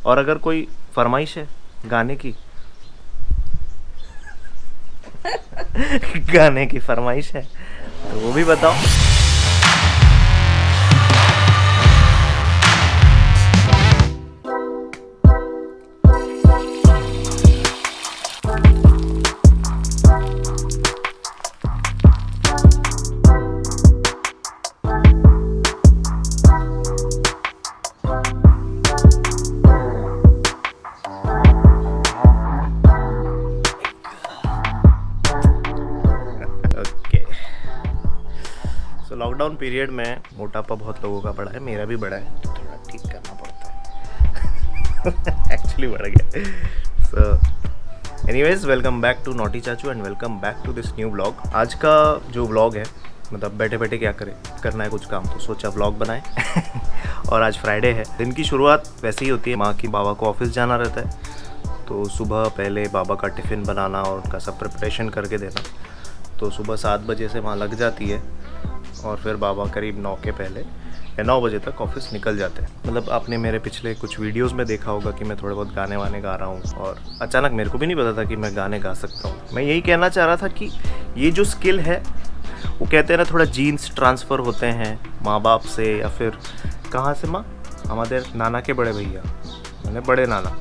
और अगर कोई फरमाइश है गाने की गाने की फरमाइश है तो वो भी बताओ। लॉकडाउन पीरियड में मोटापा बहुत लोगों का बढ़ा है, मेरा भी बढ़ा है, तो थोड़ा ठीक करना पड़ता है। एक्चुअली बढ़ गया। So anyways, welcome back to naughty चाचू and welcome back to this new vlog. आज का जो व्लॉग है, मतलब बैठे बैठे क्या करें, करना है कुछ काम, तो सोचा व्लॉग बनाए। और आज फ्राइडे है, दिन की शुरुआत वैसे ही होती है। माँ की बाबा को ऑफिस जाना रहता है, तो सुबह पहले बाबा का टिफ़िन बनाना और उनका सब प्रिपरेशन करके देना। तो सुबह 7 बजे से माँ लग जाती है और फिर बाबा करीब 9 के पहले या 9 बजे तक ऑफिस निकल जाते हैं। मतलब आपने मेरे पिछले कुछ वीडियोस में देखा होगा कि मैं थोड़े बहुत गाने वाने गा रहा हूँ, और अचानक मेरे को भी नहीं पता था कि मैं गाने गा सकता हूँ। मैं यही कहना चाह रहा था कि ये जो स्किल है, वो कहते हैं ना, थोड़ा जीन्स ट्रांसफ़र होते हैं माँ बाप से, या फिर कहाँ से माँ, हमारे नाना के बड़े भैया, मैंने बड़े नाना।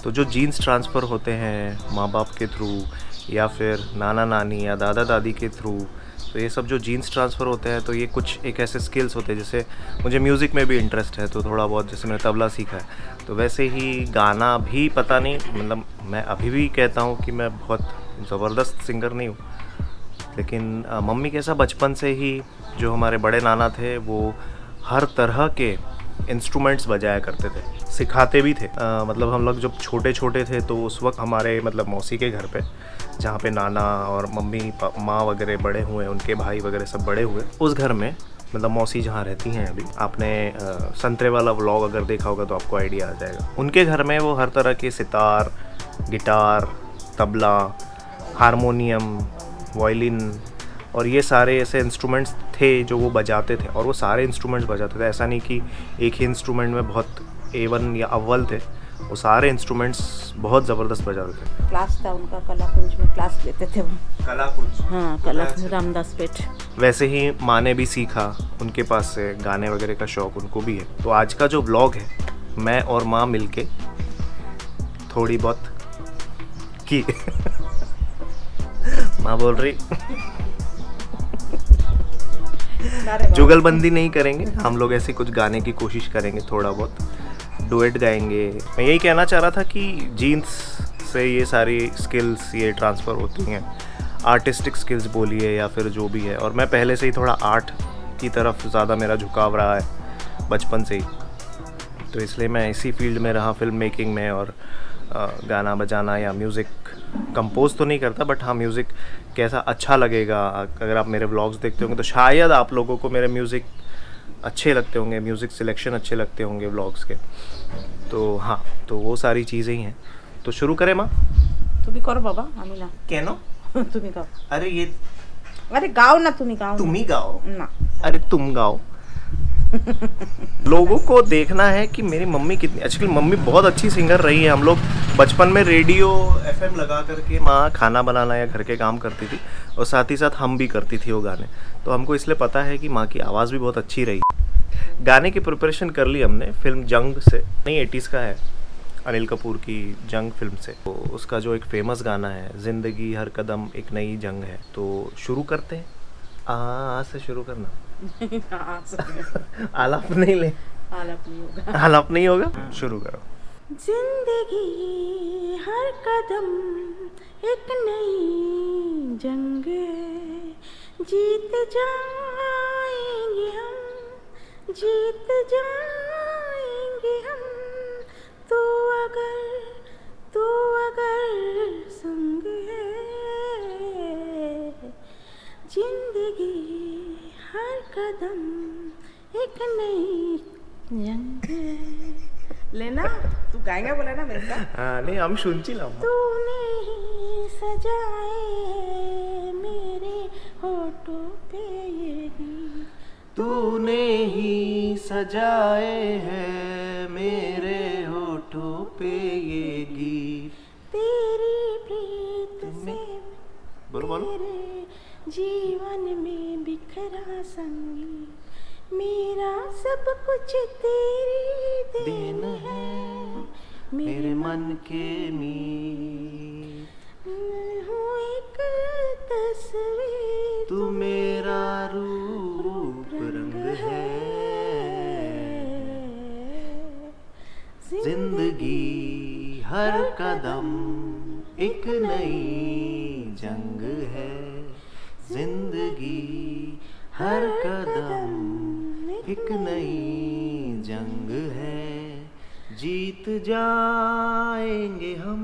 तो जो जीन्स ट्रांसफ़र होते हैं माँ बाप के थ्रू, या फिर नाना नानी या दादा दादी के थ्रू, तो ये सब जो जीन्स ट्रांसफ़र होते हैं, तो ये कुछ एक ऐसे स्किल्स होते हैं। जैसे मुझे म्यूज़िक में भी इंटरेस्ट है, तो थोड़ा बहुत जैसे मैंने तबला सीखा है, तो वैसे ही गाना भी पता नहीं, मतलब मैं अभी भी कहता हूँ कि मैं बहुत ज़बरदस्त सिंगर नहीं हूँ, लेकिन मम्मी के ऐसा बचपन से ही, जो हमारे बड़े नाना थे वो हर तरह के इंस्ट्रूमेंट्स बजाया करते थे, सिखाते भी थे। मतलब हम लोग जब छोटे छोटे थे तो उस वक्त हमारे मतलब मौसी के घर पे, जहाँ पे नाना और मम्मी माँ वगैरह बड़े हुए, उनके भाई वगैरह सब बड़े हुए, उस घर में, मतलब मौसी जहाँ रहती हैं अभी, आपने संतरे वाला व्लॉग अगर देखा होगा तो आपको आइडिया आ जाएगा। उनके घर में वो हर तरह के sitar, guitar, tabla, harmonium, violin और ये सारे ऐसे इंस्ट्रूमेंट्स थे जो वो बजाते थे, और वो सारे इंस्ट्रूमेंट्स बजाते थे। ऐसा नहीं कि एक ही इंस्ट्रूमेंट में बहुत A1 या अव्वल थे, वो सारे इंस्ट्रूमेंट्स बहुत ज़बरदस्त बजाते थे। क्लास था उनका, कलाकुंज में क्लास लेते थे वो। कलाकुंज? हाँ, कलाकुंज, रामदास पेठ। वैसे ही माँ ने भी सीखा उनके पास से, गाने वगैरह का शौक़ उनको भी है। तो आज का जो व्लॉग है, मैं और माँ मिलके थोड़ी बहुत की माँ बोल रही जुगलबंदी नहीं करेंगे हम लोग, ऐसे कुछ गाने की कोशिश करेंगे, थोड़ा बहुत डुएट गाएंगे। मैं यही कहना चाह रहा था कि जीन्स से ये सारी स्किल्स ये ट्रांसफ़र होती हैं, आर्टिस्टिक स्किल्स बोलिए या फिर जो भी है। और मैं पहले से ही थोड़ा आर्ट की तरफ ज़्यादा मेरा झुकाव रहा है बचपन से ही, तो इसलिए मैं इसी फील्ड में रहा, फिल्म मेकिंग में। और गाना बजाना या म्यूज़िक कंपोज तो नहीं करता, बट हाँ, म्यूज़िक कैसा अच्छा लगेगा, अगर आप मेरे व्लॉग्स देखते होंगे तो शायद आप लोगों को मेरे म्यूज़िक अच्छे लगते होंगे, म्यूज़िक सिलेक्शन अच्छे लगते होंगे व्लॉग्स के। तो हाँ, तो वो सारी चीज़ें ही हैं। तो शुरू करें माँ? तुम्ही करो बाबा, आम्ही ना। केनो? तुम्ही गाओ। अरे ये, अरे गाओ ना, तुम्ही गाओ। तुम ही गाओ ना। अरे तुम गाओ। लोगों को देखना है कि मेरी मम्मी कितनी, एक्चुअली मम्मी बहुत अच्छी सिंगर रही है। हम लोग बचपन में रेडियो FM लगा करके माँ खाना बनाना या घर के काम करती थी, और साथ ही साथ हम भी करती थी वो गाने, तो हमको इसलिए पता है कि माँ की आवाज़ भी बहुत अच्छी रही। गाने की प्रिपरेशन कर ली हमने फिल्म जंग से, नहीं 80s का है, अनिल कपूर की जंग फिल्म से। तो उसका जो एक फेमस गाना है, ज़िंदगी हर कदम एक नई जंग है। तो शुरू करते हैं, आ से शुरू करना। आलाप नहीं ले, आलाप नहीं होगा। आलाप नहीं होगा, शुरू करो। जिंदगी हर कदम एक नई जंग है, जीत जाएंगे हम, जीत जाएंगे हम, तू अगर संग है। जिंदगी हर कदम एक नई जंग है। लेना, तू गाएगा बोला ना मेरे साथ। हाँ नहीं, हम सुनची लाओ। तूने ही सजाए मेरे होठों पे ये गीत, तूने ही सजाए हैं मेरे संगी, मेरा सब कुछ तेरी देन है, मेरे मन के मीत, मैं हूँ एक तस्वीर, तू मेरा रूप रंग है। जिंदगी हर कदम एक नई जंग है, जिंदगी हर कदम एक नई जंग है। जीत जाएंगे हम,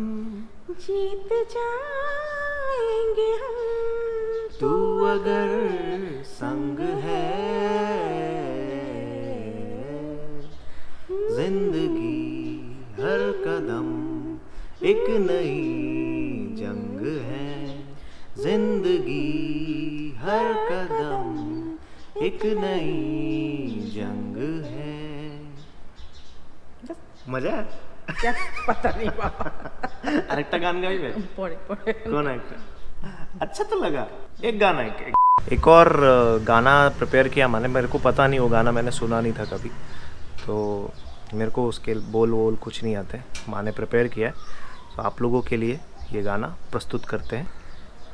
जीत जाएंगे हम, तू अगर संग है। जिंदगी हर कदम एक नई जंग है, जिंदगी हर कदम एक नई जंग है। मजा है? क्या पता नहीं बाबा। अरेक्टा गान गाई मैं? पढ़े कौन एक्टर? अच्छा तो लगा। एक गाना एक और गाना प्रिपेयर किया मैंने, मेरे को पता नहीं वो गाना मैंने सुना नहीं था कभी, तो मेरे को उसके बोल वोल कुछ नहीं आते, माँ ने प्रिपेयर किया है, तो आप लोगों के लिए ये गाना प्रस्तुत करते हैं।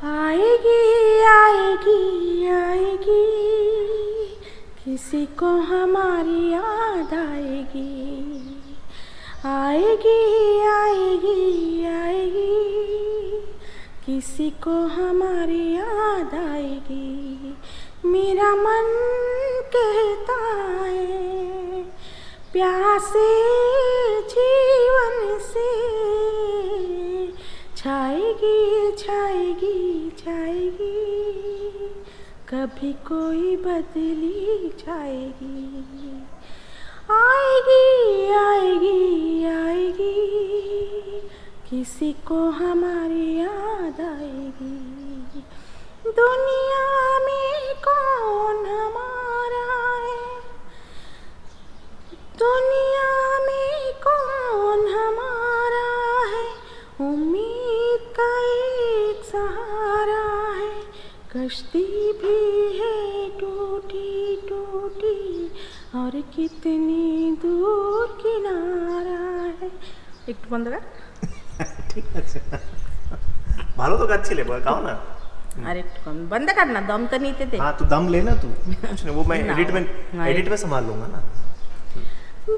आएगी आएगी आएगी, किसी को हमारी याद आएगी, आएगी आएगी आएगी, किसी को हमारी याद आएगी। मेरा मन कहता है प्यासे जीवन से, छाएगी छाएगी छाएगी, कभी कोई बदली जाएगी। आएगी आएगी आएगी, किसी को हमारी याद आएगी। दुनिया में कौन हमारा है, दुनिया में कौन हमारा है, उम्मीद का एक सहारा है, कश्ती भी है टूटी टूटी, और कितनी दूर किनारा है। एक तो बंद कर। ঠিক আছে, ভালো তো গাচ্ছিলে, গাও না। अरे बंद करना, दम तो नहीं थे। हाँ तो दम लेना तू, कुछ नहीं, वो मैं एडिट में संभाल लूंगा ना।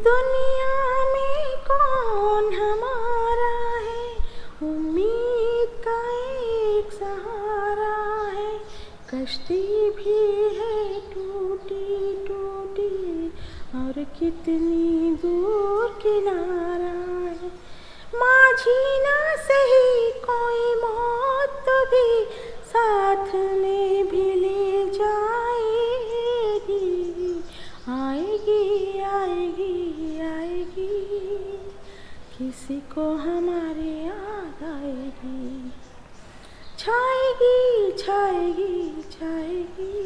दुनिया में कौन हमारा है, उम्मीद का एक सहारा है, कश्ती भी है टूटी टूटी, और कितनी दूर किनारा है। माझी ना सही कोई मौत भी साथ में भी ले जाएगी, आएगी आएगी आएगी, किसी को हमारे याद आएगी। छाएगी छाएगी छाएगी,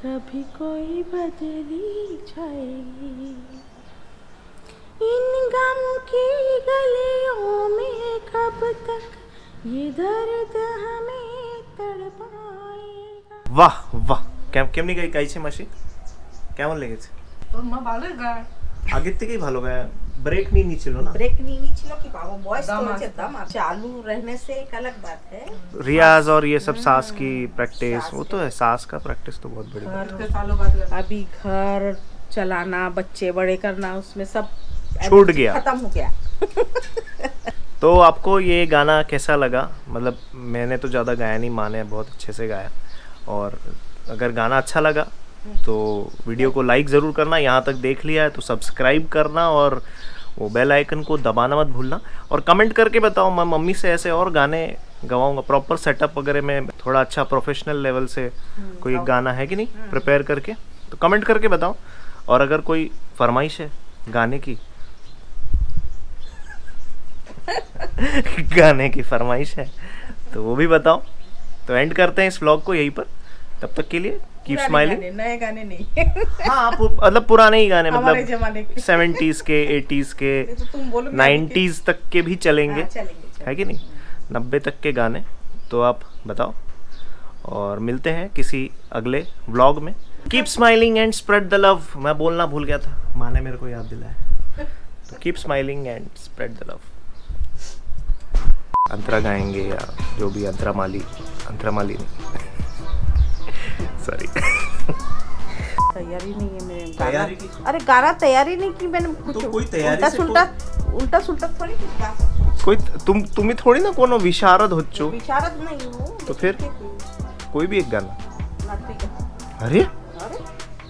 कभी कोई बदली जाएगी। इन गम की गलियों में कब तक ये दर्द हमें तड़पाएगा। वाह वाह, কেমনি গাইছে মাসি, কেমন লেগেছে? তোর মা ভালো গায়, আগের থেকেই ভালো গায়, ব্রেক নিয়ে নিছিল না, ब्रेक नहीं ছিল কি বাবা, वॉइस तो दम चालू रहने से एक अलग बात है। रियाज और ये सब सांस की प्रैक्टिस, वो तो है, सांस का प्रैक्टिस तो बहुत बड़ी बात है। अभी घर चलाना, बच्चे बड़े करना, उसमें सब छूट गया, खत्म हो गया। तो आपको ये गाना कैसा लगा? मतलब मैंने तो ज़्यादा गाया नहीं, माँ ने बहुत अच्छे से गाया, और अगर गाना अच्छा लगा तो वीडियो को लाइक ज़रूर करना, यहाँ तक देख लिया है तो सब्सक्राइब करना, और वो बेल आइकन को दबाना मत भूलना, और कमेंट करके बताओ, मैं मम्मी से ऐसे और गाने गवाऊंगा, प्रॉपर सेटअप वगैरह में थोड़ा अच्छा प्रोफेशनल लेवल से कोई गाना है कि नहीं प्रिपेयर करके, तो कमेंट करके बताओ। और अगर कोई फरमाइश है गाने की गाने की फरमाइश है तो वो भी बताओ। तो एंड करते हैं इस व्लॉग को यहीं पर, तब तक के लिए कीप स्माइलिंग। नए गाने नहीं हाँ मतलब पुराने ही गाने, हमारे जमाने मतलब के 70s के 80s के तो तुम बोलो 90s तक के भी चलेंगे, चलेंगे है कि नहीं, 90 तक के गाने तो आप बताओ। और मिलते हैं किसी अगले व्लॉग में। Keep smiling and spread the love. मैं बोलना भूल गया था, माँ ने मेरे को याद दिलाया। तो keep smiling and spread the love. अंतरा गाएंगे या जो भी, अंतरा माली नहीं सॉरी। तैयारी नहीं है मेरे तैयारी की? अरे गाना तैयारी नहीं की मैंने कुछ। तो कोई तैयारी उल्टा से सुल्टा उल्टा सुल्टा थोड़ी कुछ गा सकती हूँ। कोई तुम ही थोड़ी ना कोनो विशारद होच्छो। विशारद नहीं हूँ तो फिर कोई भी एक गाना। আরে আরে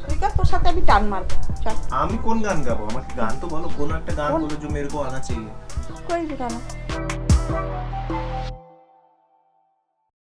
তুই का তোর সাথে আমি টান মারবো চল। আমি কোন গান গাবো? আমাকে গান তো বলো, কোন একটা গান বলো जो मेरे को आना चाहिए। कोई भी गाना